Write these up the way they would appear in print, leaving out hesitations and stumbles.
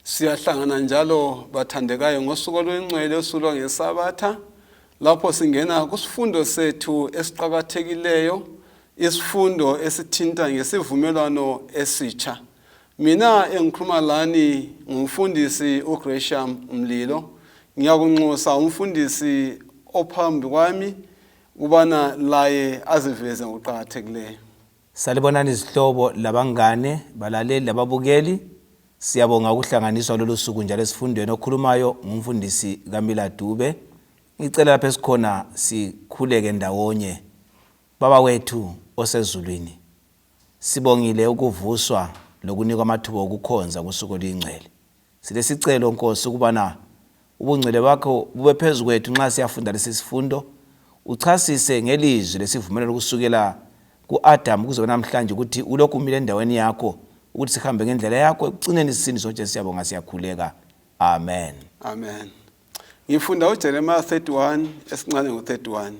Siyahlangana njalo bathandekayo ngosuku olungcwele osulwa ngeSabatha lapho singena kusifundo sethu esiqhakathekileyo isifundo esithinta ngesivumelwano esitsha. Mina engikhuluma lani ngumfundisi uGresham Mlilo. Ngiyakunxusa umfundisi ophambi kwami ubana laye aziveze ngokuqhakathekileyo. Salibonani izihlobo labangane balaleli lababukeli. Siyabonga ukuhlanganiswa lolu suku njalo esifundweni okhulumayo ngumfundisi kaMila Dube. Ngicela lapha esikhona sikhuleke ndawonye. Baba wethu osezulwini, sibongile ukuvuswa lokunika amathuba okukhonza kusuku oluyingcwele. Silesicelo Nkosi ukubana ubungcwele bakho bube phezulu kwethu nxa siyafunda lesi sifundo. Uchasise ngelizwi lesivumelwano kusukela kuAdam kuze namhlanje ukuthi ulokhu umile endaweni yakho ukuthi sihambe ngendlela yakho ekucineni isindiswa nje siyabonga siyakhuleka. Amen. Amen. Ngifunda uJeremiah 31 esincane ngo31.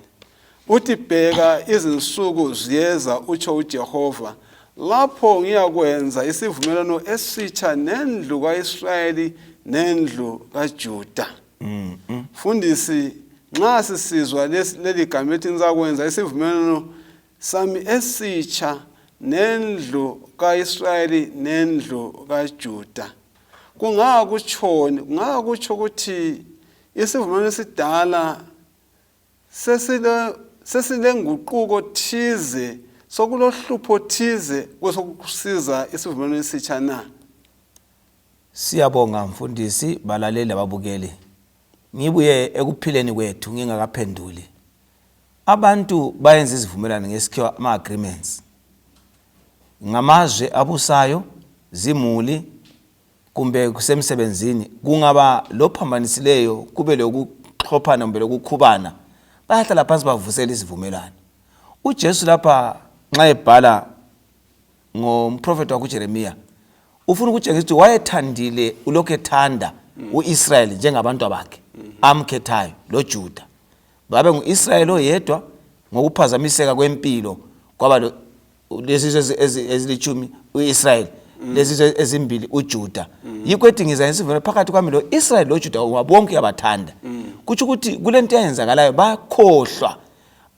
Uthi bheka izinsuku ziyeza utsho uJehova lapho ngiyakwenza isivumelwano esitsha nendlu kaIsrayeli nendlu kaJuda. Fundisi nxa sisizwa leli gama ethi ngizakwenza isivumelwano sami esitsha nendlu kaIsrayeli nendlu kaJuda, kungakutsho ukuthi isivumelwano esidala sesilenguquko thize sokulohlupho thize kwesokusiza isivumelwano esitsha na? Siyabonga mfundisi balaleli ababukeli. Ngibuye ekuphileni kwethu ngingakaphenduli. Abantu bayenza izivumelwano ngesikhiwa ama-agreements. Ngamazwe abusayo, zimuli, kumbe kusemsebenzini, kungaba lophambanisileyo kube lokuxhophana kumbe lokukhubana. Bayahlala phansi bavusela isivumelwano. UJesu lapha nxa ebhala ngomprofeti wakuJeremiya ufuna ukutshengisa ukuthi wayethandile ulokhu ethanda uIsrayeli njengabantu abakhe amkhethayo loJuda. Babe nguIsrayeli oyedwa ngokuphazamiseka kwempilo kwaba lezi ezilithumi uIsrayeli, lezi ezimbili uJuda. Yikho ethi ngiza isivumelwano phakathi kwami loIsrayeli loJuda wabonke abathanda. Kuthi ukuthi kulento eyenzakalayo bakhohlwa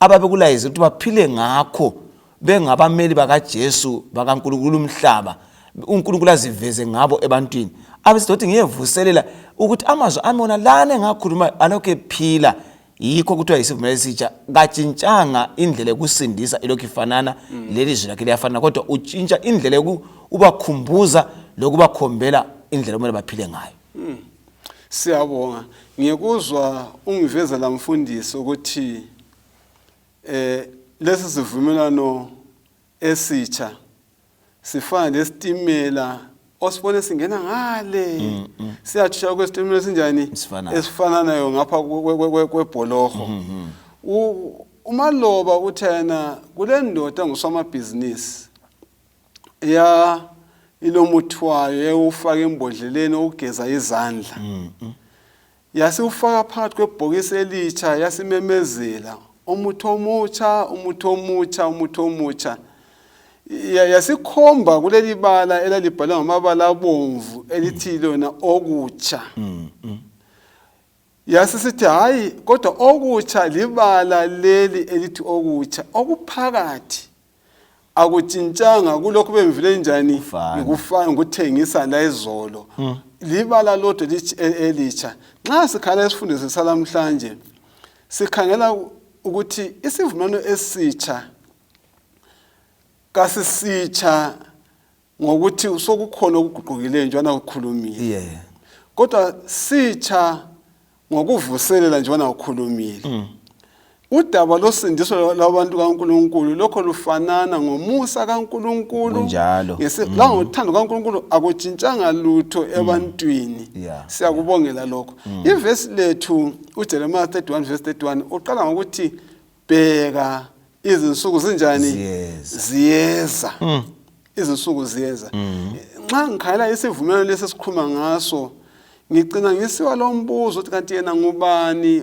ababekulayize ukuthi baphile ngakho bengabameli bakaJesu bakaNkulunkulu umhlaba. uNkulunkulu aziveze ngabo ebantwini. Abesidothi ngiyevuselela ukuthi amazwi ami wona lana engakhuluma alokho ephila. Yikho kuthiwa isivumelwano esitsha katshintshanga indlela yokusindisa ilokhu ifanana lelizwi lakhe liyafanana, kodwa utshintsha indlela yokubakhumbuza lokubakhombela indlela okumele baphile ngayo. Siyabonga. Ngiyekuzwa ungivezela mfundisi ukuthi lesi sivumelwano esitsha sifana lesitimela osibone singena ngale. Siyatshaya kwesitimela esinjani esifananayo ngapha kwebholoho. Umaloba uthena kule ndoda ngusomabhizinisi ya ilomuthwayo yewufaka embodleleni ukugeza izandla. Yasiufaka phakathi kwebhokisi elitsha yasimemezela umuthi omutsha. Yasikhomba kuleli bala elalibhalwe ngamabala abomvu elithi lona okutsha. Yasisithi hayi kodwa okutsha libala leli elithi okutsha okuphakathi akutshintshanga kulokho bemvile njani ngikufana ngokuthengisa la izolo. Libala lodwa elitsha. Nxa sikhala isifundisi salamhlanje sikhangela ukuthi isivumelwano esitsha kasisitsha ngokuthi sokukhona okuguqukileyo njana ukukhulumile. Kodwa sitsha ngokuvuselela njana ukukhulumile. Udaba losindiso labantu kaNkulunkulu lokho lufanana ngomusa kaNkulunkulu njalo. La ngothando kaNkulunkulu akutshintshanga lutho ebantwini. Siyakubongela lokho. Ivesi lethu uJeremiah 31 verse 31 uqala ngokuthi bheka izinsuku zinjani ziyeza. Izinsuku ziyeza. Nxa ngikhala isivumelwano lesi sikhuluma ngaso ngicina ngisiwa lo mbuzo ukuthi kanti yena ngubani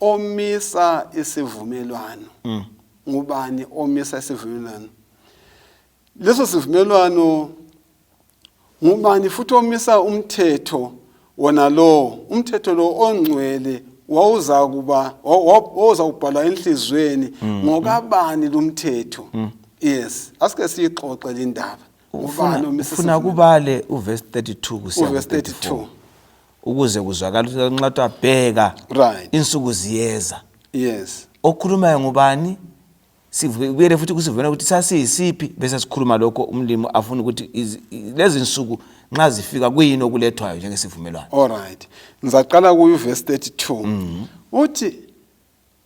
omisa isivumelwano? Ngubani omisa isivumelwano? Leso sivumelwano ngubani futhi omisa umthetho wona lo umthetho lo ongcwele wawuza kubhalwa enhlizweni ngokabani lumthetho yes asike siyixoxe le ndaba ubani omisa ufuna kubale uverse 32 kusiya uverse 32 ukuze kuzwakala ukuthi nxa twabheka right insuku ziyeza yes okhulumayo ngubani sivuyele futhi kusivuna ukuthi sasiyisiphi bese sikhuluma lokho umlimo afuna ukuthi lezi insuku nxa zifika kuyini okulethwayo njengesivumelwano. All right, ngizaqala ku verse 32 uthi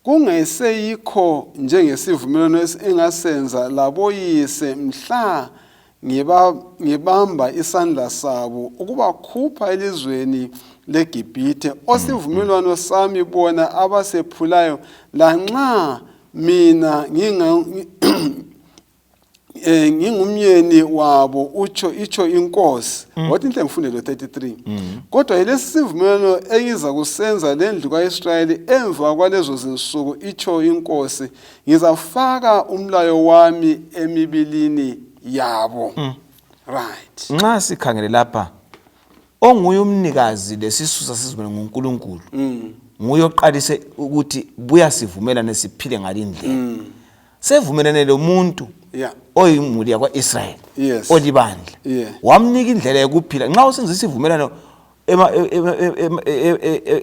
kungeseyikho njengesivumelwano engasenza laboyise mhla ngibamba isandla sabo ukubakhupha elizweni leGibhithe osivumelwano sami bona abasephulayo lanxa mina ngingumyeni wabo utsho inkosi wathi inhle ngifundelo 33 kodwa yilesivumelwano engiza kusenza lendlu kaIsrayeli emva kwalezo zinsuku itsho inkosi ngizafaka umlayo wami emibilini yabo. Right, nxa sikhangele lapha onguye umnikazi lesisusa sizivumelwano ngoNkulunkulu nguye oqalise ukuthi buya sivumelane siphile ngalindlela sevumelane lo muntu oyimuli yakwaIsrayeli olibandla wamnika indlela yokuphila nxa usenza isivumelano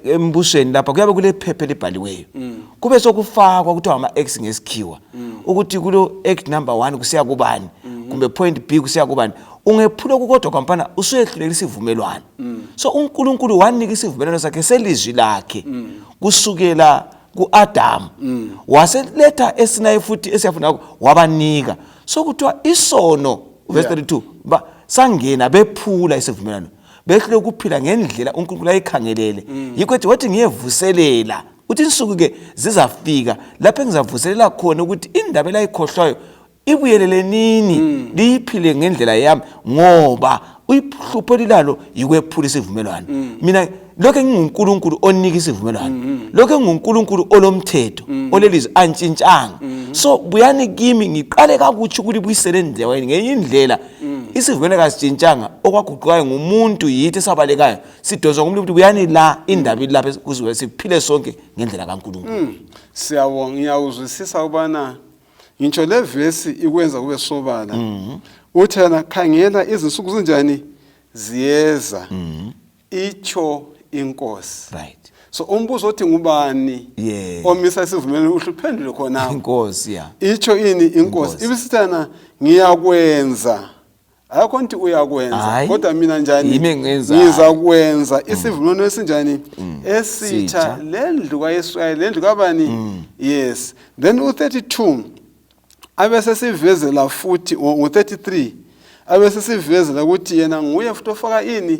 embusweni lapha kuyabe kule phepha libhaliweyo kube sokufakwa kuthiwa ama-x ngesikhiwa ukuthi kulo act number 1 kusiya kubani kumbe point B kusiya kubani ungephula kukodwa kwampana usuyehluleka isivumelwano. So uNkulunkulu wanika isivumelwano sakhe selizwi lakhe kusukela kuAdam waseletha eSinayi futhi esiyafuna wabanika so kuthiwa isono verse 32 sangena bephula isivumelwano behlule ukuphila ngendlela uNkulunkulu ayikhangelele yikho ethi wathi ngiyevuselela uthi insuku ke zizafika lapho engizavuselela khona ukuthi indaba layikhohlwayo ibuyelele nini liyiphile ngendlela yami ngoba uyihlupho lilalo yikwephula isivumelwano. Mina lokho nginguNkulunkulu onika isivumelwano lokho nginguNkulunkulu olomthetho olelizwi antshintshanga so buyani kimi ngiqale kakuthi ukulibuyisela endaweni ngenye indlela isivumelwano kasitshintshanga okwaguqukayo ngumuntu yithi sabalekayo sidozwa ngumuntu buyani la indaba ilapha kuziwe siphile sonke ngendlela kaNkulunkulu. Siyabonga ngiyawuzwisisa ubana ngitsho le verse ikwenza kube sobala uthana khangela izinsuku zinjani ziyeza itsho inkosi. Right, so umbuzo othi ngubani omisa isivumelwano uhluphendule khona inkosi itsho ini inkosi ibisithana ngiyakwenza akho nti uyakwenza kodwa mina njani ngizakwenza isivumelwano esinjani esitsha lendlu kaIsrayeli lendlu kabani yes then u32 abese sivezela futhi ngo33 abese sivezela ukuthi yena nguye futhi ofaka ini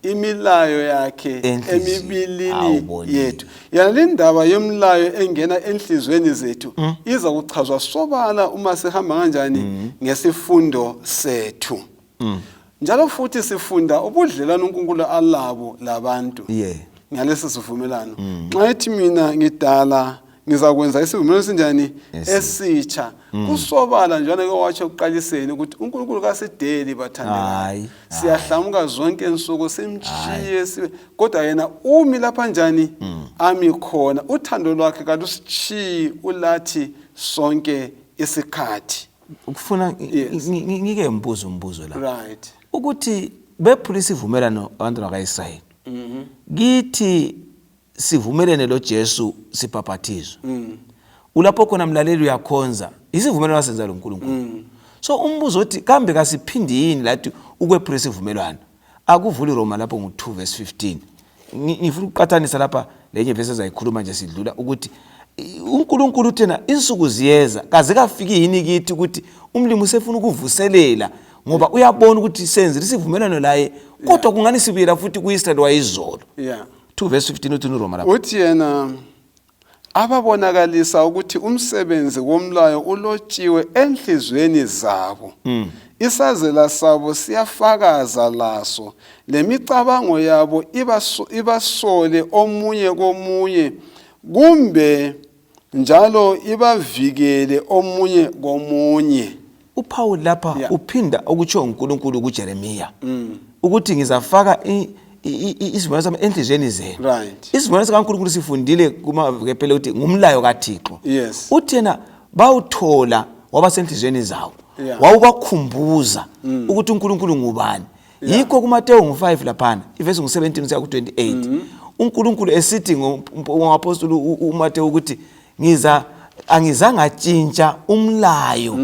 imilayo yakhe emibilini yethu yana lendaba yomlayo engena enhlizweni zethu iza kuchazwa sobala uma sihamba kanjani ngesifundo sethu njalo futhi sifunda ubudlelwano uNkulunkulu alabo labantu ngalesi sivumelano nxa ethi mina ngidala ngizakwenza isivumelwano sinjani esitsha kusobala njalo ke watsho uqaliseni ukuthi uNkulunkulu kasideli bathandekayo siyahlamuka zonke insuku simjiye kodwa yena umi lapha njani ami khona uthando lwakhe kalusichiyi ulathi sonke isikhathi. Ukufuna ngike umbuzo la Right, ukuthi bephula isivumelwano abantu bakaIsrayeli kithi sivumelene lo Jesu sibhaphathizwe ulapho khona mlaleli uyakhonza isivumelwano senza lo uNkulunkulu so umbuzo uthi kambe kasiphindi yini lathi ukwephula isivumelwano akuvuli Roma lapho ngo2 verse 15 ngifuna ukuqathanisa lapha lenye verse ezayikhuluma nje sidlula ukuthi uNkulunkulu uthena insuku ziyeza kaze kafiki yini kithi ukuthi umlimi usefuna ukuvuselela ngoba uyabona ukuthi senze isivumelwano laye kodwa kungani sibuyela futhi kuIsrael wayizolo 2 verse 15 uthi uRoma lapha uthi yena ababonakalisa ukuthi umsebenzi womlayo ulotshiwe enhlizweni zabo isazela sabo siyafakaza laso lemicabango yabo ibasole omunye komunye kumbe njalo ibavikele omunye komunye. uPaul lapha uphinda okutsho uNkulunkulu kuJeremiya ukuthi ngizafaka isivumelwano sami enhlizweni zenu. Right. Isivumelwano sikaNkulunkulu sifundile kumaphela ukuthi ngumlayo kaThixo. Yes. Uthi yena bawuthola wabasenhlizweni zawo. Yeah. Wawubakhumbuza ukuthi uNkulunkulu ngubani. Yikho kuMateyu 5 laphana, iverse 17 kuya ku28. uNkulunkulu esithi ngapostoli uMateyu ukuthi angizange atshintsha umlayo.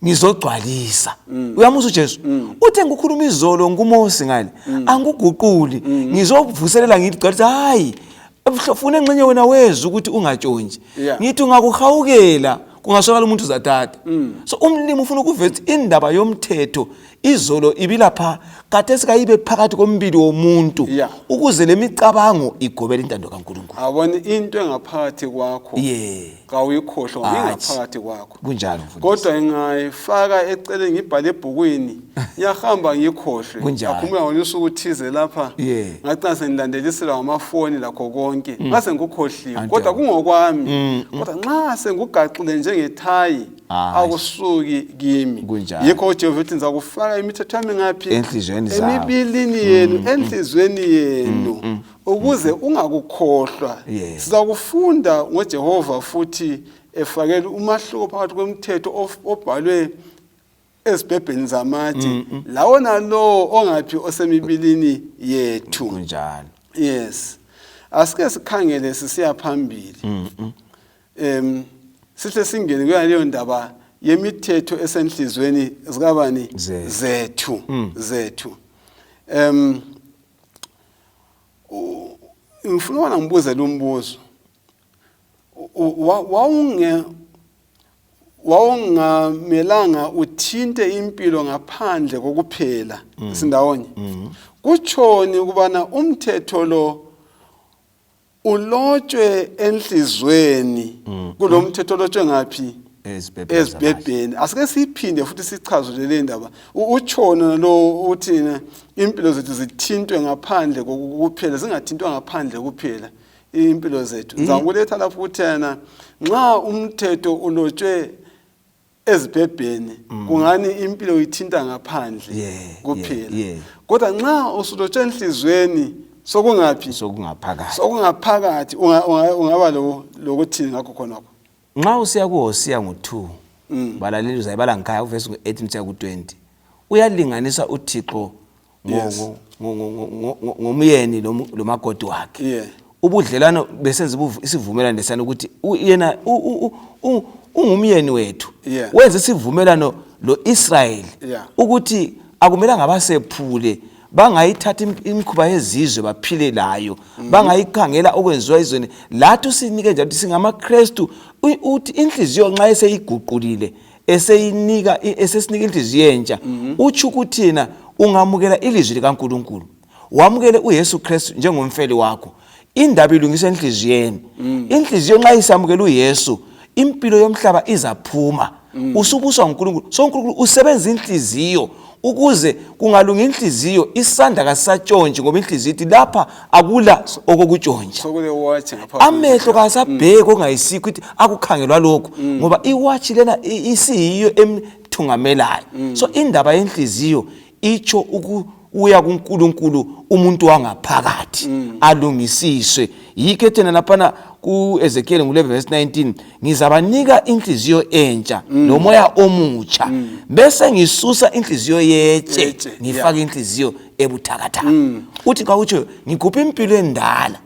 Ngizogcwalisa. Uyamuzwa uJesu? Uthe ngikhuluma izolo nguMose ngale, angiguquli. Ngizovuselela ngithi gcwalisa hayi. Ufuna engxenye wena wezwe ukuthi ungatshontshe. Ngithi ungakuhawukela kungaswakala umuntu uzathatha. So umlimi ufuna ukuveza indaba yomthetho izolo ibilapha kade sikayibe phakathi kombili womuntu ukuze lemicabango igobele intando kaNkulunkulu. Abone into engaphakathi kwakho. Kawuyikhohlwa ingaphakathi kwakho. Kunjalo mfundisi. Kodwa ngayifaka eceleni ngibhale ebhukwini ngiyahamba ngikhohlwe. Akhuluma ngolusuku uthize lapha. Ngathi sengilandelisela amafoni lakho konke. Ngase ngikukhohliwe kodwa kungokwami. Kodwa nxa sengugaqile njengethayi akusuki kimi. Yikho uJehova uthi ngizakufaka imithetho yami ngaphi emibilini yenu enhlizweni yenu ukuze ungakukhohlwa. Sizakufunda ngoJehova futhi efakele umahluko phakathi kwemthetho obhalwe ezibhebheni zamathi lawo nalo ongaphi osemibilini yethu. Kunjalo. Yes. Asike sikhangele sisiya phambili. Sihle singene kuleyo ndaba yemithetho esenhlizweni zikabani zethu. Ngifuna ngibuze lo mbuzo. Wawungamelanga uthinte impilo ngaphandle kokuphela sindawonye. Kutshoni ukubana umthetho lo ulotshwe enhlizweni kulomthetho olotshwe ngaphi ezibhebheni. Asike siphinde futhi sichazule le ndaba. Utshona lo uthina impilo zethu zithintwe ngaphandle kokuphela zingathintwa ngaphandle kuphela impilo zethu. Ngizakuletha lapho uthena nxa umthetho ulotshwe ezibhebheni kungani impilo ithinta ngaphandle kuphela. Kodwa nxa usulotshwe enhlizweni sokungaphi sokungaphakathi ungaba lokuthi ngakho khonapho. Nxa usiya kuHosiya ngo2 balaleli uzayibala ngikhaya uverse 18 kuya ku20 uyalinganisa uThixo ngomyeni lomakoti wakhe. Ubudlelano besenza isivumelwano lesana ukuthi yena ungumyeni wethu. Wenza isivumelwano loIsrael ukuthi akumelanga basephule bangayithatha imikhuba yezizwe baphile layo bangayikhangela okwenziwa izweni lathi sinike njalo singamaKristu. Uthi inhliziyo nxa eseyiguqulile esesinika inhliziyo entsha uthi ukuthina ungamukela ilizwi likaNkulunkulu wamukele uYesu Kristu njengomfeli wakho indaba ilungiswa enhliziyweni. Inhliziyo nxa isamukela uYesu impilo yomhlaba izaphuma usubuswa uNkulunkulu. So uNkulunkulu usebenza inhliziyo ukuze kungalunga inhliziyo isandla kasatshonje ngoba inhliziyo ithi lapha akula okokutshontsha. Amehlo kasabheke ongayisikho ukuthi akukhangelwa lokho ngoba iwatch lena isiyiyo emthungamelayo. So indaba yenhliziyo icho uya kuNkulunkulu umuntu wangaphakathi alungisiswe. Yikho thina lapha kuEzekiel 11:19 ngizabanika inhliziyo entsha nomoya omutsha bese ngisusa inhliziyo yetshe ngifaka inhliziyo ebuthakathaka. Uthi xa utsho ngikupha impilo endala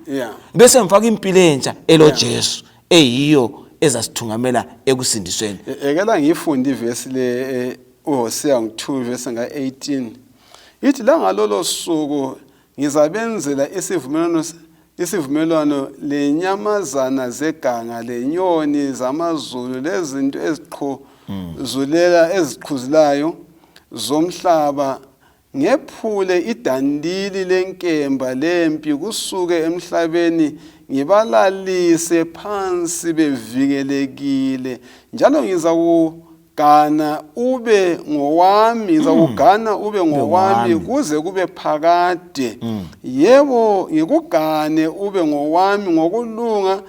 bese ngifaka impilo entsha eloJesu eyiyo ezasithungamela ekusindisweni. Ekela ngifunde iverse le uHosiya 2 verse nga18 ithi la ngalolo suku ngizabenzela isivumelwano lenyamazana zeganga lenyoni zamazulu lezinto eziqhuzulayo zomhlaba ngephule idandili lenkemba lempi kusuke emhlabeni ngibalalise phansi bevikelekile njalo ngizakugana ube ngowami kuze kube phakade. Yebo ngikugane ube ngowami ngokulunga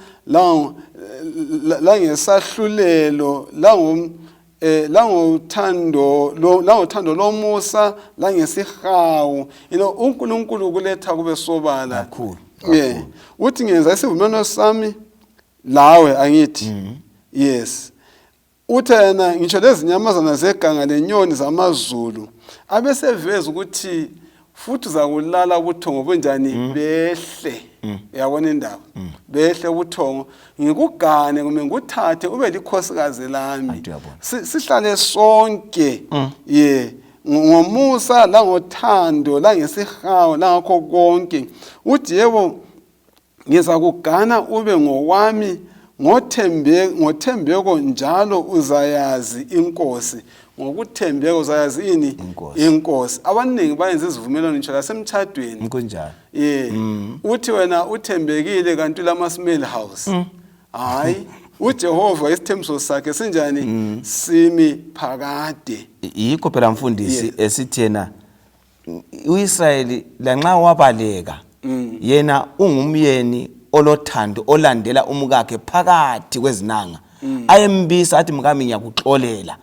la ngesahlulelo langothando lomusa langesihawu uNkulunkulu kuletha kube sobala kakhulu. Uthi ngenza isivumelwano sami lawe angithi yes uthi yena ngisho lezi nyamazana zeganga lenyoni zamazulu abeseveza ukuthi futhi zakulala ubuthongo bunjani behle yabona indaba behle ubuthongo ngikugane kumbe nguthathe ube likhosikazi lami sihlale sonke ngomusa langothando langesihawu langakho konke uthi yebo ngiza kugana ube ngowami ngothembeko njalo uzayazi inkosi ngokuthembeka uzayazi ini inkosi abaningi bayenza izivumelwano nje lasemtchadweni kunjalo uthi wena uthembekile kanti lama smell house hayi uJehova isithembiso sakhe sinjani simi phakade yikho phela mfundisi esithena uIsrayeli lanxa wabaleka yena ungumyeni olothando olandela umkakhe phakathi kwezinanga ayembisa athi mkami ngiyakuxolela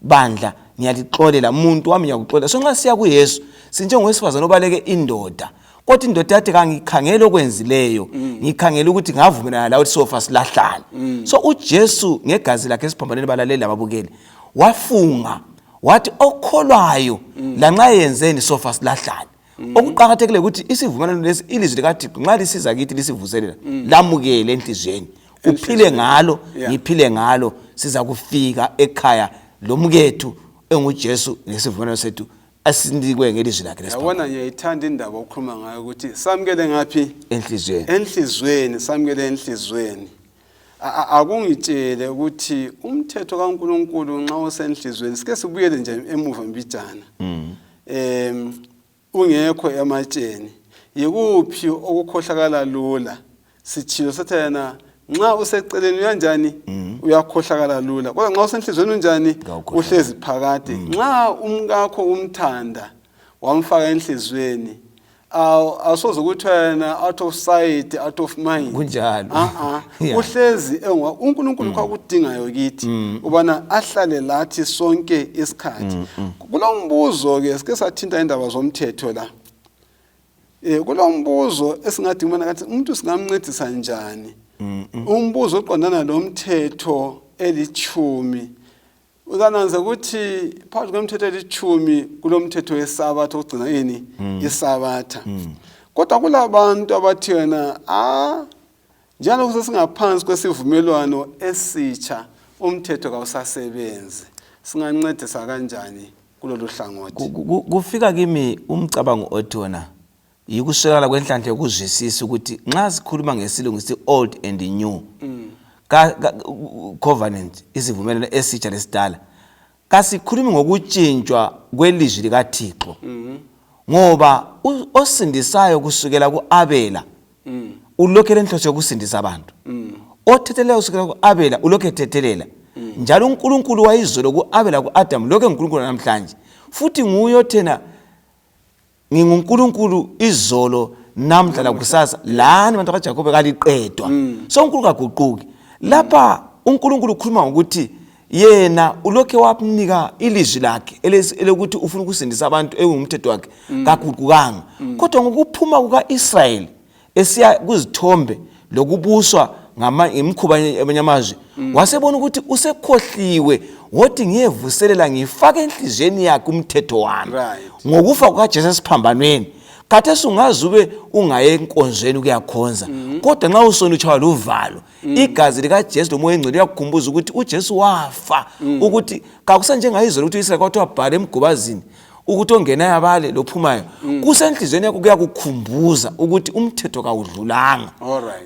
bandla ngiyalixolela umuntu wami ngiyakuxolela so nxa siya kuYesu sinjengowesifazana obaleke indoda kodwa indoda yathi kangikhangela okwenzileyo ngikhangela ukuthi ngavumelana lawe sofa silahlana so uJesu ngegazi lakhe esiphambaneni balaleli lababukeli wafunga wathi okholwayo lanxa yenzeni sofa silahlana okuqhakathekile ukuthi isivumelwano lesi ilizwi likaThixo nxa lisiza kithi lisivuselela lamukele enhlizweni uphile ngalo ngiphile ngalo siza kufika ekhaya lomkethu enguJesu ngesivumelwano sethu asinikwe ngelizwi lakhe lesiphambaneni yabona ngiyayithanda indaba okhuluma ngayo ukuthi samukele ngaphi enhlizweni samukele enhlizweni akungitshele ukuthi umthetho kaNkuluNkulu nxa usenhlizweni sike sibuyele nje emuva mbijana ungekho ematsheni yikuphi okukhohlakala lula sithilo sathana nxa useceleni uyanjani uyakhohlakala lula kodwa nxa usenhlizweni unjani uhlezi phakade nxa umkakho umthanda wamfaka enhlizweni awusoze ukuthi wena out of sight out of mind kunjalo uhlezi uNkulunkulu kwakudingayo kithi ubana ahlale lathi sonke isikhathi kulombuzo ke sike sathinta indaba zomthetho la kulombuzo esingathi kumana kathi umuntu singamncedisa njani umbuzo oqondana lomthetho eli10 uzananza ukuthi phakathi kwemthetho eli10 kulomthetho weSabatha ogcina yini iSabatha kodwa kulabantu abathi wena njalo kusesingaphansi kwesivumelwano esitsha umthetho kawusasebenzi singancedisa kanjani kulolu hlangothi kufika kimi umcabango othona yikuswelakala kwenhlanhla yokuzwisisa ukuthi nxa sikhuluma ngesilungu sithi old and new covenant isivumelwano esitsha lesidala kasikhulumi ngokutshintshwa kwelizwi likaThixo ngoba osindisayo kusukela kuAbela ulokhe lenhloso yokusindisa abantu othethelela kusukela kuAbela ulokhe ethethelela njalo uNkulunkulu wayizolo kuAbela kuAdam lokhe uNkulunkulu namhlanje futhi nguyo thena nginguNkulunkulu izolo namhla lakusasa lani abantu kaJakobe kaliqedwa so uNkulunkulu kaguquki lapha uNkulunkulu ukhuluma ngokuthi yena ulokhe wapnika ilizwi lakhe elokuthi ufuna ukusindisa abantu engumthetho wakhe kaguqukanga kodwa ngokuphuma kukaIsrayeli esiya kuzithombe lokubuswa ngemikhuba yamazwe wasebona ukuthi usekhohliwe wothi ngiyevuselela ngifake enhlizweni yakhe umthetho wami ngokufa kukaJesu esiphambanweni khathesi ungazube ungaye enkonzweni ukuyakhonza kodwa nxa usona utshaywa luvalo igazi likaJesu lomoya engcwele uyakukhumbuza ukuthi uJesu wafa ukuthi kakusanjengayizolo ukuthi uIsrael kwathi wabhala emgubazini ukuthi ongenayo abale lophumayo kusenhlizweni yakho kuyakukhumbuza ukuthi umthetho kawudlulanga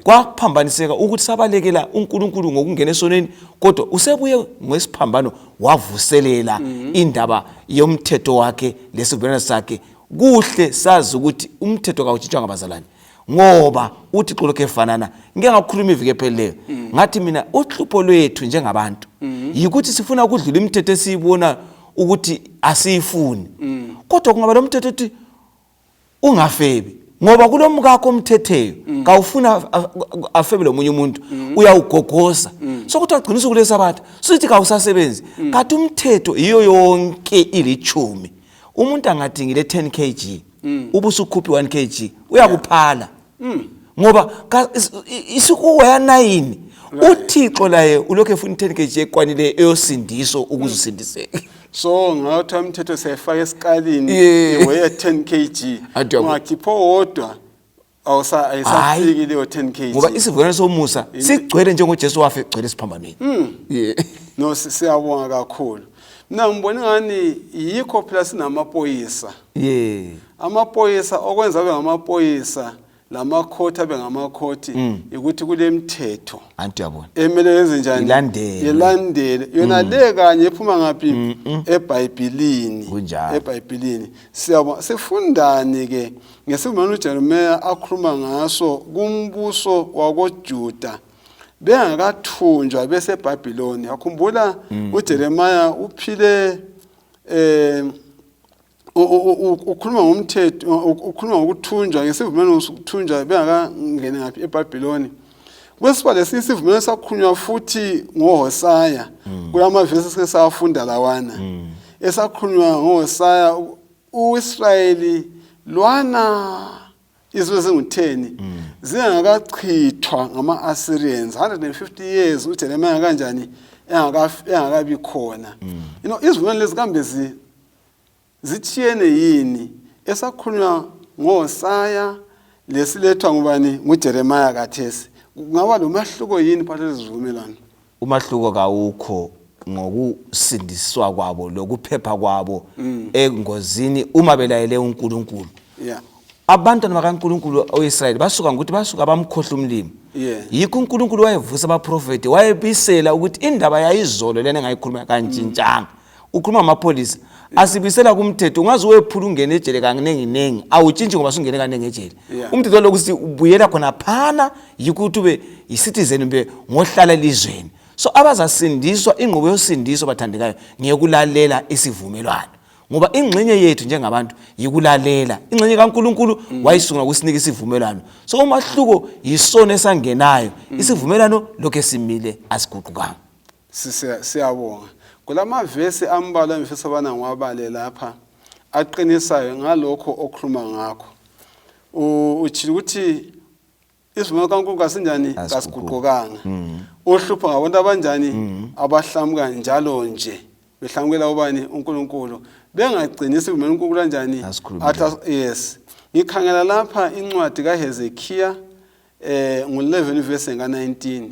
kwaphambaniseka ukuthi sabalekela uNkulunkulu ngokungena esoneni kodwa usebuye ngesiphambano wavuselela indaba yomthetho wakhe lesivumelwano sakhe kuhle sazi ukuthi umthetho kawutshintshwa ngabazalwane ngoba uThixo lokho efanana ngeke ngakhuluma ivike ephelileyo ngathi mina uhlupho lwethu njengabantu yikuthi sifuna ukudlula imithetho esiyibona ukuthi asiyifuni kodwa kungaba lo mthetho uthi ungafebi ngoba kulomkakho omthetheyo kawufuna afebe lomunye umuntu uyawugogosa Sokuthiwa gcina usuku leSabatha sithi kawusasebenzi. Kanti umthetho iyo yonke ilithumi. Umuntu angadingile 10 kg ubusukhuphi 1 kg uyakuphala. Ngoba isikuya 9 uThixo laye ulokho efuna 10 kg ekwanile eyosindiso ukuzisindiseke. So ngathi umthetho seyifaka esikalini iweya 10 kg ungakhipha wodwa ayisafiki leyo 10 kg. Ngoba isivumelwano somusa sigcwele njengoJesu wafe egcwele esiphambanweni. No siyabonga kakhulu. Mina ngibona ngani yikho phela sinamapoyisa. Amapoyisa okwenza abe ngamapoyisa lamakhoti abe ngamakhoti ukuthi kulemthetho anti yabona emele yenze njani ilandele yona le kanye ephuma ngapi eBhayibhelini siyabona sifundani ke ngesivumelwano uJeremiya akhuluma ngaso kumbuso wakoJuda bengakathunjwa bese eBhabhiloni. Akhumbula uJeremiya uphile ukhuluma ngomthetho ukhuluma ngokuthunjwa ngesivumelwano sokuthunjwa bengakangene ngapi eBhabhiloni. Kwesibale isivumelwano sakhulunywa futhi ngoHosaya kulamavesi esesafunda lawana esakhulunywa ngoHosaya uIsrayeli lwana izwe zingu10 zingakachithwa ngama-Assyrians 150 years uJeremiya kanjani engakabi khona. Izivumelwano lezi kambe zithiyene yini esakhulunywa ngoHosaya lesilethwa ngubani nguJeremiya kathesi? Kungaba lomahluko yini phakathi kwezivumelwano? Umahluko kawukho ngokusindiswa kwabo lokuphepha kwabo engozini uma belayele uNkulunkulu. Abantu bakaNkulunkulu oIsrayeli basuka ukuthi basuka bamkhohla umlimi. Yikho uNkulunkulu wayevusa abaprofeti wayebisela ukuthi indaba yayizolo lena engayikhuluma kanjinjanga. Ukhuluma amapholisa asibisela kumthetho ungaze wephula ungene ejele kanenginengi awutshintshi ngoba sungene kanenge ejele. Umthetho lokuthi ubuyela khona phana yikuthi ube yicitizen mbe ngohlala elizweni. So abazasindiswa inqobo yosindiso bathandekayo ngiyekulalela isivumelwano. Ngoba ingxenye yethu njengabantu yikulalela. Ingxenye kaNkulunkulu wayisunga ukusinika isivumelwano. So umahluko yisona esangenayo. Isivumelwano lokho esimile asiguqukanga. Siyabonga. Kulamavesi ambalwa emfisa bana ngwabale lapha aqinisayo ngalokho okhuluma ngakho. Uthi ukuthi isivumelwano kaNkulunkulu asinjani kasiguqukanga. Ohlupha ngabantu abanjani abahlamuka njalo nje behlamukela ubani uNkulunkulu bengagcini isivumelwano uNkulunkulu kanjani yes. Ngikhangela lapha incwadi kaHezekiya ngo11 verse nga19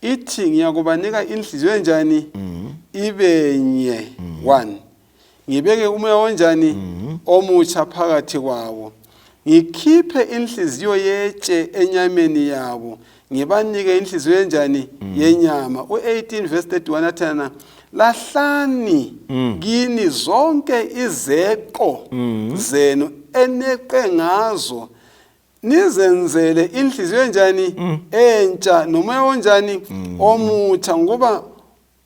ithi ngiyakubanika inhliziyo enjani ibenye 1 ngibeke umoya onjani omutsha phakathi kwabo ngikhiphe inhliziyo yetshe enyameni yabo ngibanike inhliziyo enjani yenyama. U18 verse 31 athana lahlani kini zonke izeqo zenu eneqe ngazo nizenzele inhliziyo enjani entsha nomoya onjani omutsha ngoba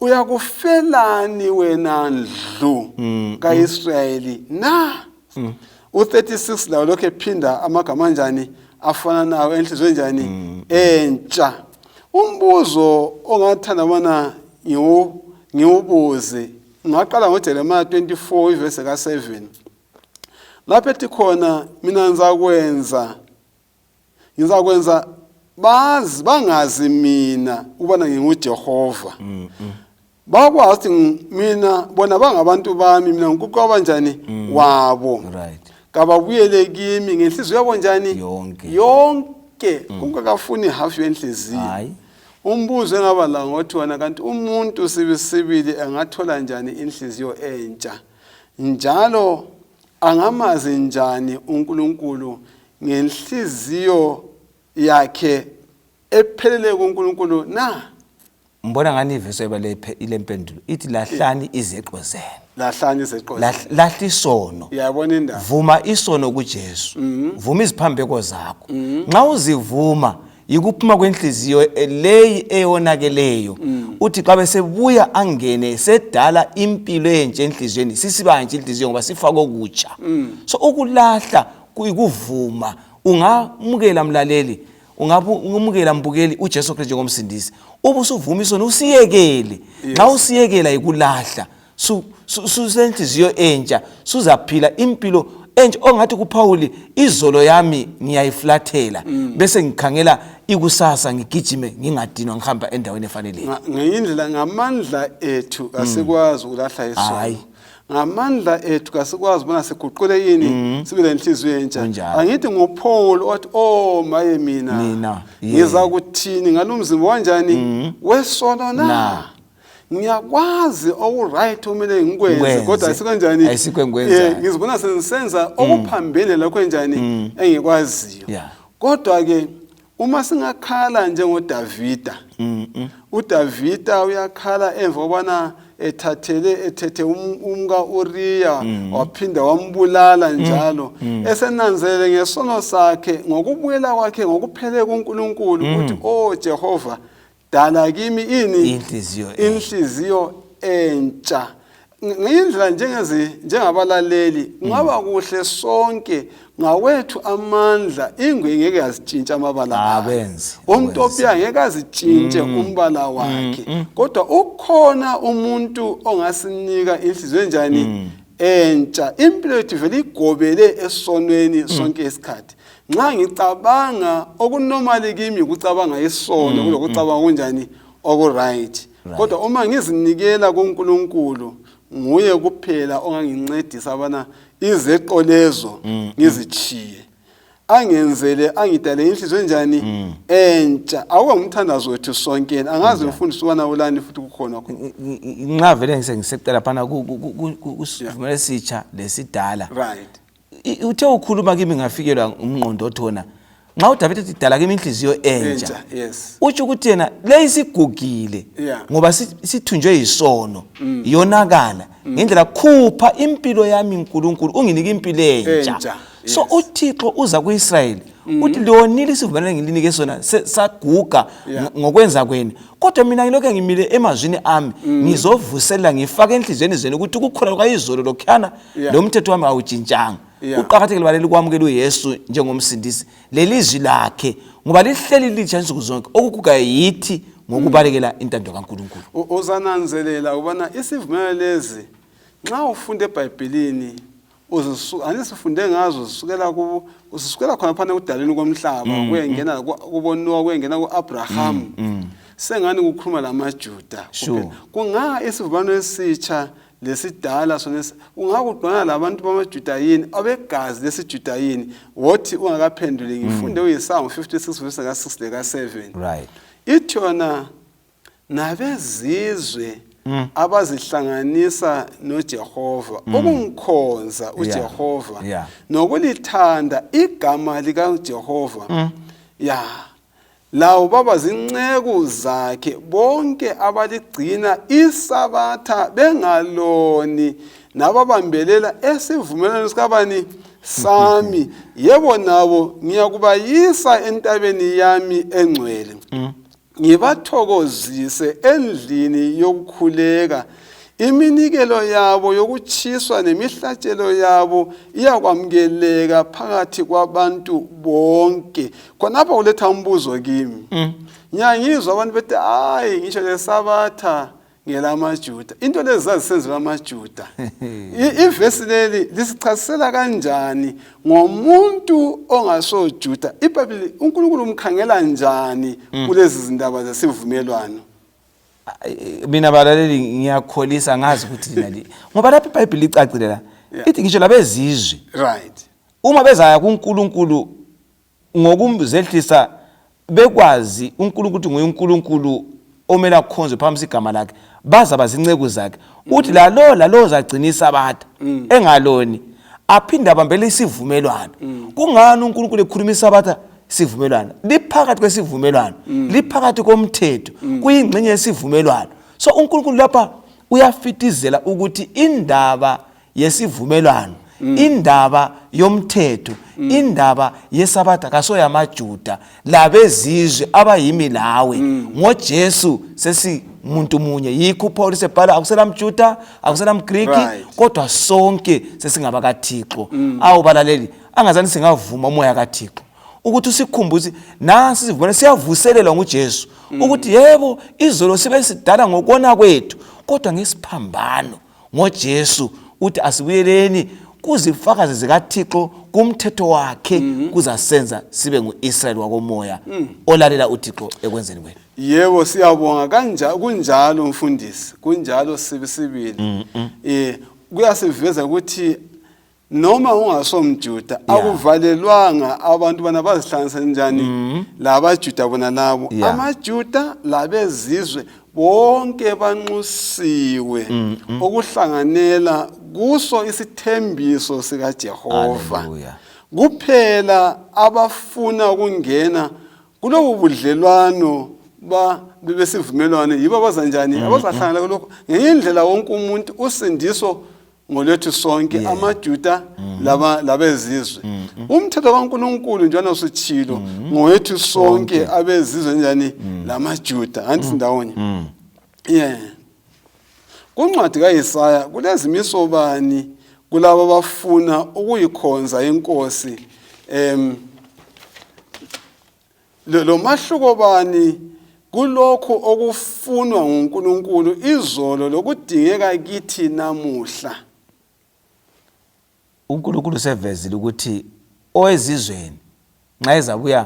uyakufelani wena ndlu kaIsrayeli na. U36 lawo lokho ephinda amagama anjani afana nawo enhliziyo enjani entsha. Umbuzo ongathanda bona ngiwubuze ngaqala ngoJeremiya 24 verse ka7 lapho ethi khona mina ngizakwenza bangazi mina ubona nginguJehova. Bakwazi mina bona bangabantu bami mina uNkulunkulu abanjani wabo. Kababuyele kimi ngenhliziyo yabo njani yonke kungakafuni half yenhliziyo. Umbuzo engaba la ngothi wena kanti umuntu sibisibili engathola njani inhliziyo entsha njalo angamazi njani uNkulunkulu ngenhliziyo yakhe ephelele kuNkulunkulu na? Mbona ngani ivesi ebalephe ilempendulo ithi lahlani izeqo zenu. Lahlani izeqo zenu. Lahla isono. Yabona indaba. Vuma isono kuJesu. Vuma iziphambeko zakho. Nxa uzivuma yikuphuma kwenhliziyo leyi eyonakeleyo. Uthi xa besebuya angene sedala impilo entshe enhliziyweni sisibanje inhliziyo ngoba sifaka okutsha. So ukulahla kuyikuvuma ungamukela mlaleli ungabe umukela mbukeli uJesu Kristu njengomsindisi ubusuvuma isono usiyekele na usiyekela ikulahla susenhliziyo entsha suzaphila impilo enje ongathi kuPaul izolo yami ngiyayiflathela bese ngikhangela ikusasa ngigijime ngingadinwa ngihamba endaweni efaneleyo ngiyindlela ngamandla ethu asikwazi ukulahla isono ngamandla ethu kasikwazi bona siguqule yini sibe lenhliziyo entsha angithi ngoPaul wathi maye mina ngiza kuthini ngalomzimba kanjani wesono na ngiyakwazi right umele ngikwenze kodwa asikanjani ngizibona senza okuphambene lokho enjani engikwaziyo kodwa ke uma singakhala njengoDavida uDavida uyakhala emva kobana ethethe umka Uriya waphinda wambulala njalo esenanzelele ngesono sakhe ngokubuyela kwakhe ngokuphele kuNkulunkulu ukuthi Jehova dala kimi ini inhliziyo entsha ngiyindlela njengabalaleli ngaba kuhle sonke ngawethu amandla ingwe ngeke yazitshintsha amabala abenzi uMtopia ngeke azitshintshe umbala wakhe kodwa ukhona umuntu ongasinika inhliziyo enjani entsha impilo yethu vele igobele esonweni sonke isikhathi nxa ngicabanga okunormally kimi ukucabanga isono kulokucabanga kunjani okuright kodwa uma ngizinikela kuNkulunkulu nguye kuphela ongangincedisa abana izeqo lezo ngizichiye angenzele angidale inhliziyo enjani entsha awungumthandazo wethu sonke angazi umfundisi wana ulani futhi kukhona nxa vele ngisecela phana kusivumelwano esitsha lesidala right uthe ukhuluma kimi ngafikelwa umnqondo othona nxa uDavid ethi dala kimi inhliziyo entsha uthi ukuthi yena leyisigugile ngoba sithunjwe yisono yonakala ngendlela khupha impilo yami uNkulunkulu unginike impilo entsha so uThixo uza kuIsrayeli uthi lionile isivumelwano ngilinike sona saguga ngokwenza kweni kodwa mina ngilokho ngimile emazwini ami ngizovuselela ngifaka enhlizweni zenu ukuthi kukhona kwayizolo lokhana lo mthetho wami awutshintshanga uqhakathekile baleli kwamukela uYesu njengomsindisi lelizwi lakhe ngoba lihleli litsha insuku zonke okuguga yithi ngokubalekela intando kaNkulunkulu uzananzelela ubana isivumelwano lezi nxa ufunda eBhayibhelini anisifunde ngazo usukela khona phana kudaleni komhlaba kuyengena kuboNoah kuyengena kuAbraham sengani kukhuluma lamaJuda kunga isivumelwano esitsha lesidala sona ungakudwana labantu bamaJuda yini abegazi lesiJuda yini wothi ungakaphendule ngifunde uYesaya 56 verse ka6 ka 7 right ithona nabezizwe abazihlanganisa noJehova ukungikhonza uJehova nokulithanda igama lika Jehova lawo baba zinceku zakhe bonke abaligcina isabatha bengaloni nababambelela esivumelwano sikabani sami yebo nabo ngiyakubayisa entabeni yami engcwele ngibathokozise endlini yokukhuleka iminikelo yabo yokuchiswa nemihlatshelo yabo iyakwamukeleka phakathi kwabantu bonke khonapha kuletha umbuzo kimi ngiyangizwa abantu bethi hayi ngisho lesabatha ngelamaJuda into lezi zazisenzela amaJuda ivesi leli lisichasisela kanjani ngomuntu ongasoJuda iBhayibheli uNkulunkulu umkhangela njani kulezi zindaba zesivumelwano mina balaleli ngiyakholisa ngazi ukuthi linali ngoba lapha iBhayibheli licacile la ithi ngisho labezizwe right uma bezaya kuNkulunkulu ngokuzehlisa bekwazi uNkulunkulu ukuthi nguNkulunkulu omela kukhonzwe phambi sigama lakhe baza bazinceku zakhe uthi lalo zagcina isabatha engaloni aphinda bambele isivumelwano kungani uNkulunkulu ekhuluma isabatha sivumelwano liphakathi kwesivumelwano liphakathi komthetho kuyingxenye yesivumelwano so uNkulunkulu lapha uyafitizela ukuthi indaba yesivumelwano indaba yomthetho indaba yesabatha kaso yamaJuda labezizwe abayimi lawe ngoJesu sesimuntu munye yikho Paul sebhala akusela mJuda akusela mGreki kodwa sonke sesingaba kaThixo awubalaleli angazani singavuma umoya kaThixo ukuthi usikhumbuze nansi isivumelwano siyavuselelwa nguJesu ukuthi yebo izolo sibe sidala ngokona kwethu kodwa ngesiphambano ngoJesu uthi asibuyeleni kuzifakazi zikaThixo kumthetho wakhe kuzasenza sibe nguIsrayeli wakomoya olalela uThixo ekwenzeni kwenu. Yebo siyabonga kunjalo mfundisi, kunjalo sibili. Kuyasiveza ukuthi noma ungasomjuda akuvalelwanga abantu bana bazihlanganisa njani labajuda bona labo. AmaJuda labezizwe bonke banxusiwe okuhlanganela kuso isithembiso sika Jehova. Kuphela abafuna ukungena kulobu budlelwano besivumelwano yibo abazanjani abazahlangana kulokho ngendlela wonke umuntu usindiso ngolethu sonke amaJuda labezizwe. Umthetho kaNkulunkulu njalo usithilo ngowethu sonke abezizwe njani lamaJuda anti ndawonye. Kuncwadi kaYesaya kulezimiso bani kulabo abafuna ukuyikhonza inkosi lo mahluko bani kulokho okufunwa nguNkulunkulu izolo lokudingeka kithi namuhla. uNkulunkulu sevezile ukuthi owezizweni nxa ezabuya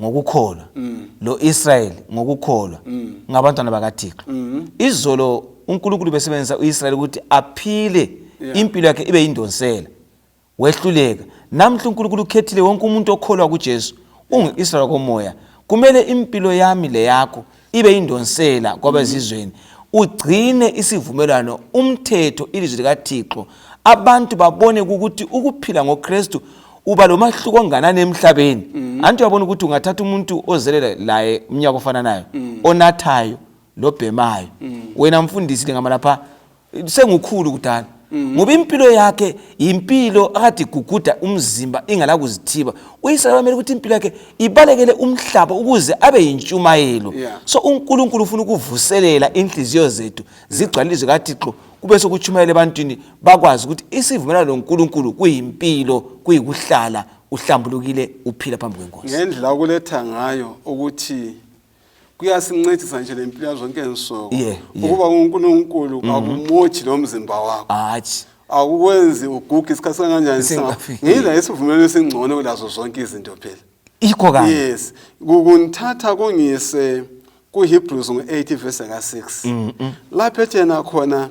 ngokukholwa lo Israyeli ngokukholwa ngabantwana bakaThixo. Izolo uNkulunkulu besebenzisa uIsrayeli ukuthi aphile impilo yakhe ibe yindonsela wehluleka. Namhla uNkulunkulu ukhethile wonke umuntu okholwa kuJesu unguIsrayeli komoya. Kumele impilo yami le yakho ibe yindonsela kwabezizweni. Ugcine isivumelwano umthetho ilizwi likaThixo. Abantu babone ukuthi ukuphila ngoKristu uba lo mahluko onganani emhlabeni. Antu yabona ukuthi ungathatha umuntu ozelela laye umnyaka ofana nayo onathayo lobhemayo. Wena mfundisi ngama lapha sengukhulu kudala. Ngoba impilo yakhe impilo akade guguda umzimba ingala kuzithiba. UIsrael amele ukuthi impilo yakhe ibalekele umhlaba ukuze abe yintshumayelo. So uNkulunkulu ufuna ukuvuselela inhliziyo zethu zigcwalizwe kaThixo kube sokuchumayela ebantwini bakwazi ukuthi isivumelwano noNkulunkulu kuyimpilo kuyikuhlala uhlambulukile uphila phambi kwenkosi. Ngendlela okuletha ngayo ukuthi kuyasincedisa nje lempilo zonke insoko ukuba uNkulunkulu akumothi lo mzimba wakho. Akukwenzi uguge isikhathi kanjani ngila isivumelwano esingcono kulazo zonke izinto phela. Ikho kanje. Yes. Kunithatha kungise kuHebrews 8 verse 6. Lapho ethena khona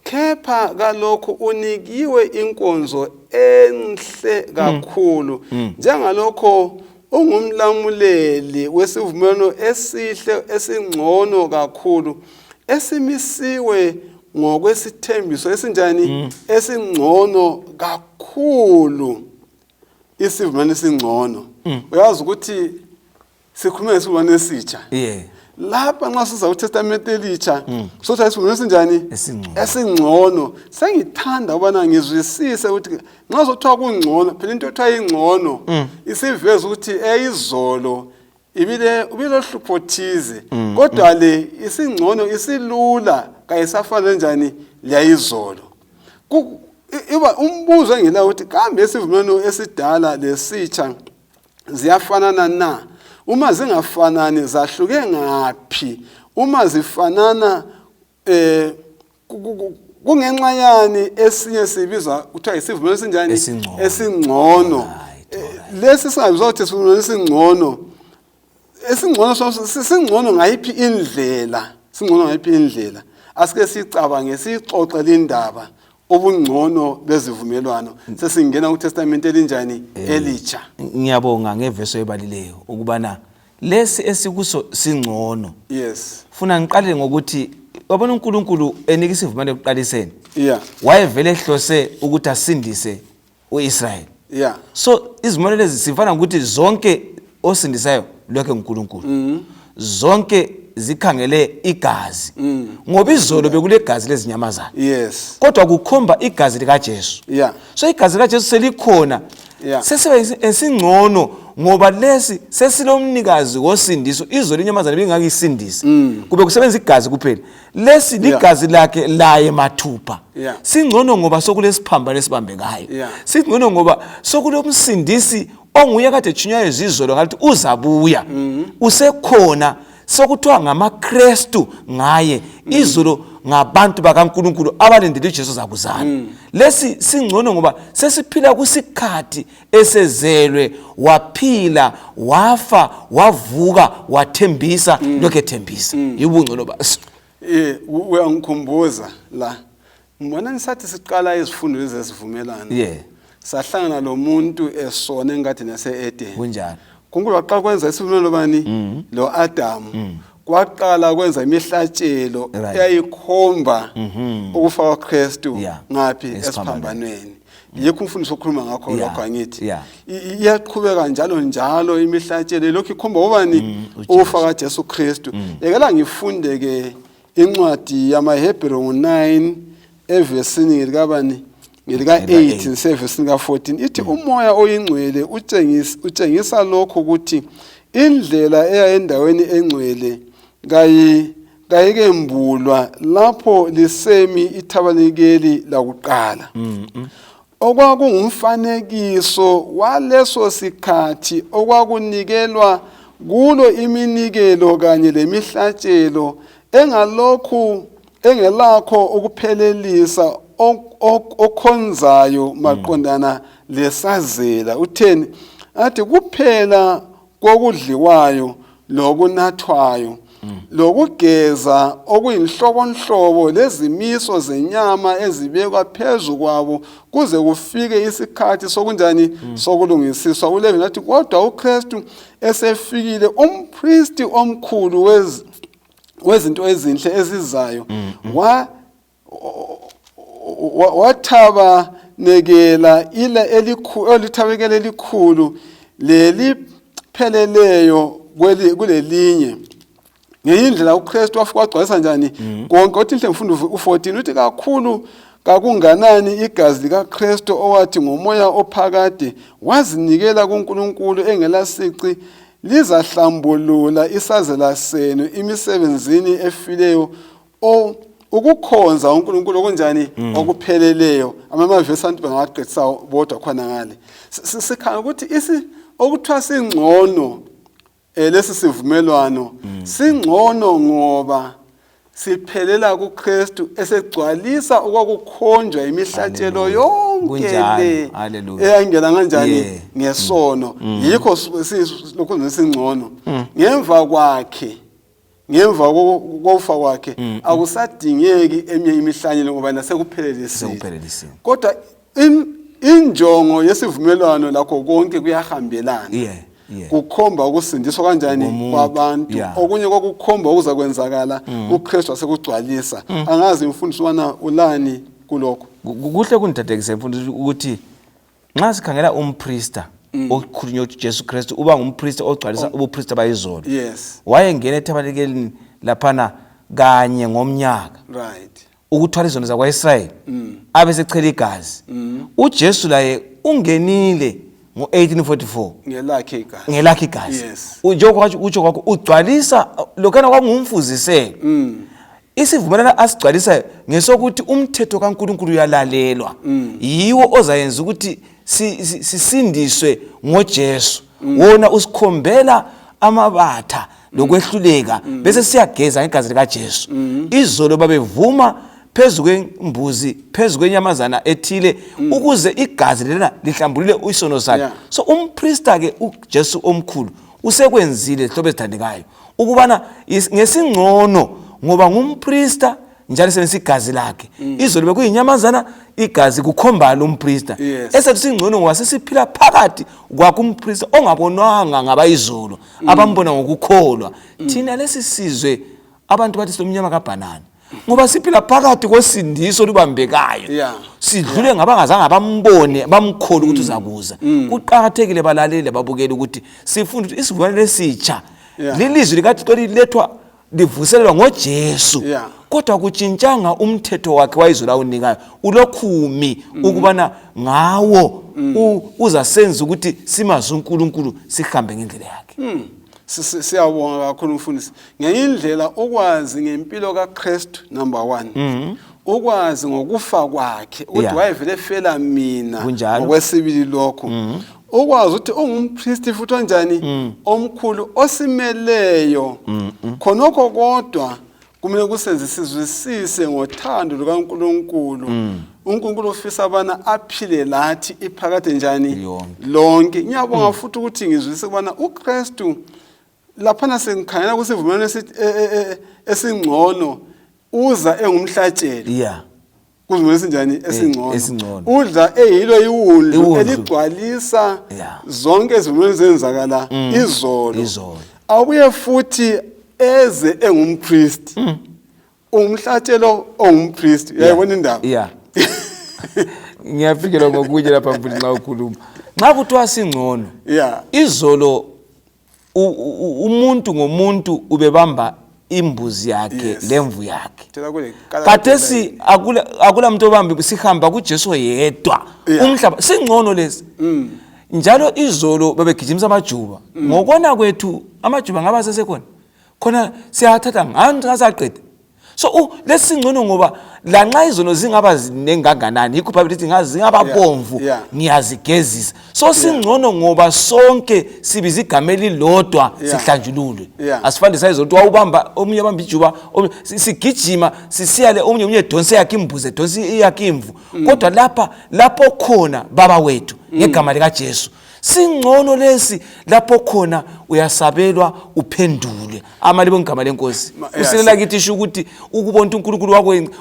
kepha kalokho unikiwe inkonzo enhle kakhulu njengalokho ungumlamuleli wesivumelwano esihle esingcono kakhulu esimisiwe ngokwesithembiso esinjani esingcono kakhulu. Isivumelwano esingcono uyazi ukuthi sikhuluma ngesivumelwano esitsha. Lapha nxa siza uTestament elitsha sothi isivumelwano esinjani esingcono. Sengithanda ubana ngizwisise ukuthi nxa sothiwa kungcono phela into ethiwa ingcono isiveza ukuthi eyizolo ubile hluphothize kodwa le isingcono isilula kayisafana njani leyizolo. Iba umbuzo engila ukuthi kambe isivumelwano esidala lesitsha ziyafanana na? Uma zingafanani zahluke ngaphi? Uma zifanana kungenxa yani esinye sibiza kuthiwa isivumelwano esinjani esingcono. Lesi singabizwa ukuthi isivumelwano esingcono. Singcono ngayiphi indlela? Singcono ngayiphi indlela? Asike sicabange sixoxe indaba ubungcono bezivumelwano sesingena kuTestament elinjani elitsha. Ngiyabonga ngeverse ebalileyo ukubana lesi esikuso singcono. Funa ngiqale ngokuthi wabona uNkulunkulu enika isivumelwano ekuqaliseni. Wayevele ehlose ukuthi asindise uIsrael. So izivumelwano lezi sifana ukuthi zonke osindisayo lokho uNkulunkulu. Zonke zikhangele igazi. Ngoba izolo bekule gazi lezinyamazana. Kodwa kukhomba igazi likaJesu. So igazi likaJesu selikhona sesiba esingcono ngoba lesi sesilomnikazi wosindiso izolo inyamazana bengakisindisa kube kusebenza igazi kuphela lesi ligazi lakhe laye mathupha singcono ngoba sokulesiphambano esibambekayo singcono ngoba sokulomsindisi onguye kade echunywayo izolo ngathi uzabuya usekhona sokuthiwa ngamaKristu ngaye izolo ngabantu bakaNkulunkulu abalindele uJesu zakuzana lesi singcono ngoba sesiphila kusikhathi esezelwe waphila wafa wavuka wathembisa lokho ethembisa yibungcono basi uyangikhumbuza la mbona nisathi siqala izifundo lezi zesivumelano sahlangana lo muntu esona engathi nase-Eden kunjani uNkulunkulu waqala kwenza isivumelwano bani lo Adam kwaqala kwenza imihlatshelo eyayikhomba ukufa kwaKristu ngaphi esiphambanweni yikho umfundisi okhuluma ngakho lokho angithi iyaqhubeka njalo imihlatshelo lokho ikhomba ubani ukufa kwaJesu Kristu yekela ngifunde ke incwadi yamaHebrew 9 evesini likabani ngilika 8 nsevesini ka14 ithi umoya oyingcwele utshengisa lokho ukuthi indlela eya endaweni engcwele kayikembulwa lapho lisemi ithabanikeli lakuqala okwakungumfanekiso waleso sikhathi okwakunikelwa kulo iminikelo kanye lemihlatshelo engelakho ukuphelelisa okhonzayo maqondana lesazela utheni athi kuphela kokudliwayo lokunathwayo lokugeza okuyinhlobonhlobo lezimiso zenyama ezibekwa phezu kwabo kuze kufike isikhathi sokunjani sokulungisiswa uLevi nathi kodwa uKristu esefikile umpristi omkhulu wezinto ezinhle ezizayo wathabanekela elithabekele elikhulu lelipheleleyo kulelinye ngeyindlela uKristu wafika wagcwalisa njani konke othi inhle mfundo u14 uthi kakhulu kakunganani igazi likaKristu owathi ngomoya ophakade wazinikela kuNkulunkulu engelasici lizahlambulula isazela senu imisebenzini efileyo ukukhonza uNkulunkulu okunjani okupheleleyo amavesi antu bangaqedisa bodwa khona ngale sikhanga ukuthi okuthiwa singcono lesi sivumelwano singcono ngoba siphelela kuKristu esegcwalisa okwakukhonjwa imihlatshelo yonke le eyangena kanjani ngesono yikho lokho singcono ngemva kokufa kwakhe akusadingeki eminye imihlanyelo ngoba nasekuphelelisiwe kodwa injongo yesivumelwano lakho konke kuyahambelana kukhomba ukusindiswa kanjani kwabantu okunye kokukhomba ukuzakwenzakala uKristu asekugcwalisa angazi imfundiso wana ulani kulokho kuhle kunithathekise mfundisi ukuthi nxa sikhangela umpriester okhulunywa uJesu Kristu uba ngumpriester ogcwalisa ubupriester bayizolo wayengena ethabanikeleni laphana kanye ngomnyaka ukuthwala izono zakwaIsrayeli abesechela igazi uJesu laye ungenile ngo1844 ngelakhe igazi utsho kwakho ugcwalisa lokana kwangumfuziselo isivumelwano asigcwalisa ngesokuthi umthetho kaNkulunkulu uyalalelwa yiwo ozayenza ukuthi sisindiswe ngoJesu wona usikhombela amabatha lokwehluleka bese siyageza ngegazi likaJesu izolo babevuma phezu kwembuzi phezu kwenyamazana ethile ukuze igazi lena lihlambulule isono sakhe so umpriester ke uJesu omkhulu usekwenzile hlobo ezithandekayo ukubana ngesingcono ngoba ngumpriester njalo senesigazi lakhe izolo bekuyinyamazana igazi kukhomba lo umpriester esethi singcono ngoba sesiphila phakathi kwakho umpriester ongabonwanga ngabayizolo abambona ngokukholwa thina lesisizwe abantu bathi somnyama kaBhanana ngoba siphila phakathi kosindiso lubambekayo sidlule ngabangazange bambone bamkhole ukuthi uzakuza kuqhakathekile balalele babukele ukuthi sifunda ukuthi isivumelwano Esitsha lilizwi likaThixo lilethwa livuselelwa ngoJesu kodwa kuntshintshanga umthetho wakhe wayizolo awunikayo ulokhumi ukubana ngawo uza senza ukuthi simazi uNkulunkulu sihambe ngendlela yakhe. Siyabonga kakhulu mfundisi. Ngenye indlela ukwazi ngempilo kaKristu number 1. Ukwazi ngokufa kwakhe ukuthi wayevele efela mina ngokwesibili lokho. Ukwazi ukuthi ungumpriest futhi onjani omkhulu osimeleyo. Khonokho kodwa kumele kusenze sizwisise ngothando lukaNkulunkulu. uNkulunkulu ufisa abana aphile lathi iphakade njani lonke. Ngiyabonga futhi ukuthi ngizwisise kubana uKristu lapha sengikhangela kusivumelwano esingcono uza engumhlatshelo. Kuzivumelwano esinjani esingcono. Udla eyilo iwundlu eligcwalisa zonke izivumelwano ezenzakala izolo. Abuye futhi eze engumpriest. Umhlatshelo ongumpriest. Uyayibona indaba? Ngiyafikela ngokunye lapha mfundisi nxa ukhuluma. Nxa kuthiwa singcono. Izolo umuntu ngomuntu ubebamba imbuzi yakhe lemvu yakhe. Khathesi akula muntu obambi sihamba kuJesu yedwa. Umhlaba singcono lesi. Njalo izolo babegijimisa amajuba. Ngokona kwethu amajuba ngaba sesekhona. Khona siyathatha ngani ngasaqeda. So lesingcono ngoba lanxa izono zingaba zinenganganani yikho Bible lithi ngazi zingaba bomvu ngiyazigezisa. So singcono ngoba sonke sibiza igama elilodwa sihlanjululwe. Asifande sayizothi wawubamba omunye abamba ijuba sigijima sisiyale omunye edonse yakhe imbuzi edonse yakhe imvu. Kodwa lapho khona baba wethu ngegama lika Jesu. Singcono lesi lapho khona uyasabelwa uphendule amali bongama lenkosi. Usilela kithi isho ukuthi ukubona uNkulunkulu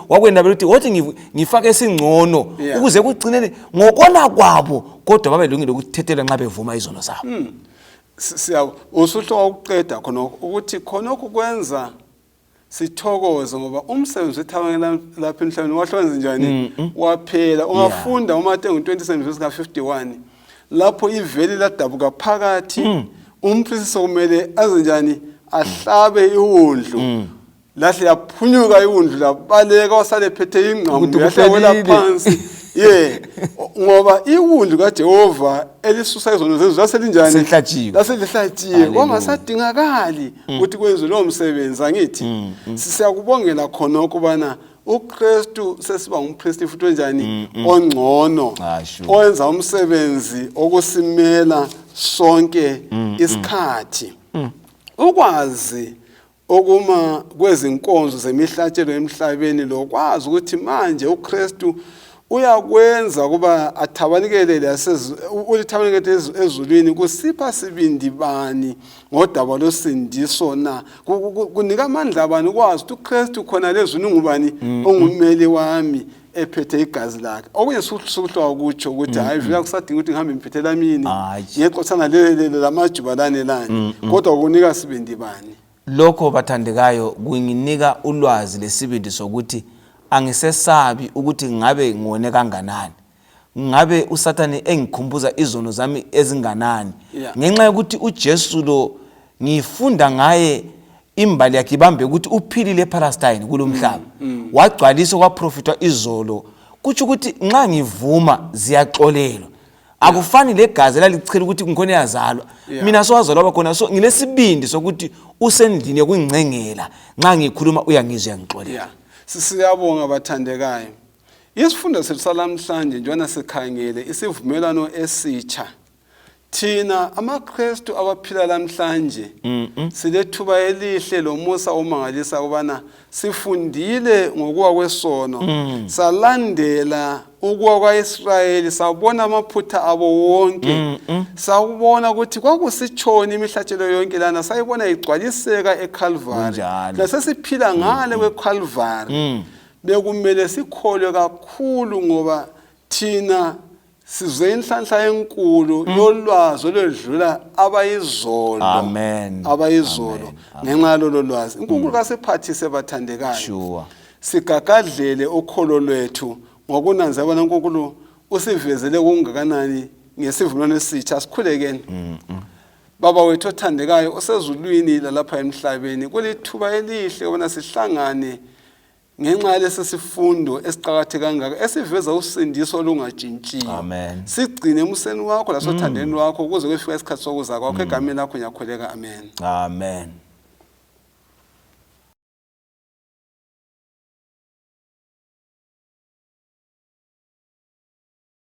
wakwendabela ukuthi wothi ngifake singcono ukuze kugcinele ngokona kwabo kodwa babe lungile ukuthethela nxa bevuma izono zabo. Usuhlo ukuqeda khona ukuthi khonokho kwenza sithokoze ngoba umsebenzi wethabangela lapha emhlabeni wahlonze njani waphela. Ungafunda uMateyu 27:51 lapho iveli ladabuka phakathi umpriest sokumele azenjani ahlabe iwundlu. Lahle yaphunyuka iwundlu labaleka wasale phethe ingqamu yahlawela phansi. Ngoba iwundlu kaJehova elisusa izono zethu laselinjani laselihlatshiwe kwangasadingakali ukuthi kwenziwe lo msebenzi. Angithi siyakubongela khonokho bana uKristu sesiba umpriest futhi njani ongcono owenza umsebenzi okusimela sonke isikhathi. Ukwazi okuma kwezinkonzo zemihlatshelo emhlabeni lokwazi ukuthi manje uKristu uyakwenza kuba athabanikele ulithabanikele ezulwini kusipha sibindi bani ngodaba losindiso na kunika amandla abantu kwazi ukuthi uKristu khona lezulu ngubani ongumeli wami ephethe igazi lakhe. Okunye sukuhlwa ukutsho ukuthi hayi vela kusadinga ukuthi ngihambe ngiphethela mina ngexoxana lamajuba lani kodwa kunika sibindi bani. Lokho bathandekayo kunginika ulwazi lesibindi sokuthi angisesabi ukuthi ngabe ngone kanganani. Ngabe uSathane engikhumbuza izono zami ezinganani. Ngenxa yokuthi uJesu lo ngifunda ngaye imbali yakhe ibambe ukuthi uphilile ePalestine kulomhlaba. Wagcwalisa kwaprofitwa izolo. Kuthi ukuthi nxa ngivuma ziyaxolelwa. Akufani legazi lalichela ukuthi ngikhona yazalwa. Mina sowazalwa bakhona so ngilesibindi sokuthi usendlini yokungcengela nxa ngikhuluma uyangizwa ngixolela. Siyabonga bathandekayo. Isifundo sethu salamhlanje njengoba sikhangele isivumelwano esitsha. Thina amaKristu abaphila lamhlanje silethuba elihle lomusa omangalisa kubana sifundile ngokuwa kwesono. Salandela ukuwa kwaIsrayeli sabona amaphutha abo wonke. Sawubona ukuthi kwakusitshoni imihlatshelo yonke lana sayibona igcwaliseka eCalvary. Lasesiphila ngale kweCalvary. Bekumele sikholwe kakhulu ngoba thina sizwe inhlanhla enkulu yolwazi oludlula abayizolo. Abayizolo ngenxa lolo lwazi. uNkulunkulu kasiphathise bathandekayo. Sigagadlele ukholo lwethu ngokunanza bona uNkulunkulu usivezele kungakanani ngesivumelwano esitsha. Sikhulekeni. Baba wethu othandekayo osezulwini lalapha emhlabeni kulithuba elihle ubona sihlangane ngenxa yalesi sifundo esiqhakatheke kangaka esiveza usindiso olungatshintshiyo. Amen. Sigcine emuseni wakho lasothandeni lwakho kuze kufike isikhathi sokuza kwakho egameni lakho ngiyakhuleka. Amen. Amen.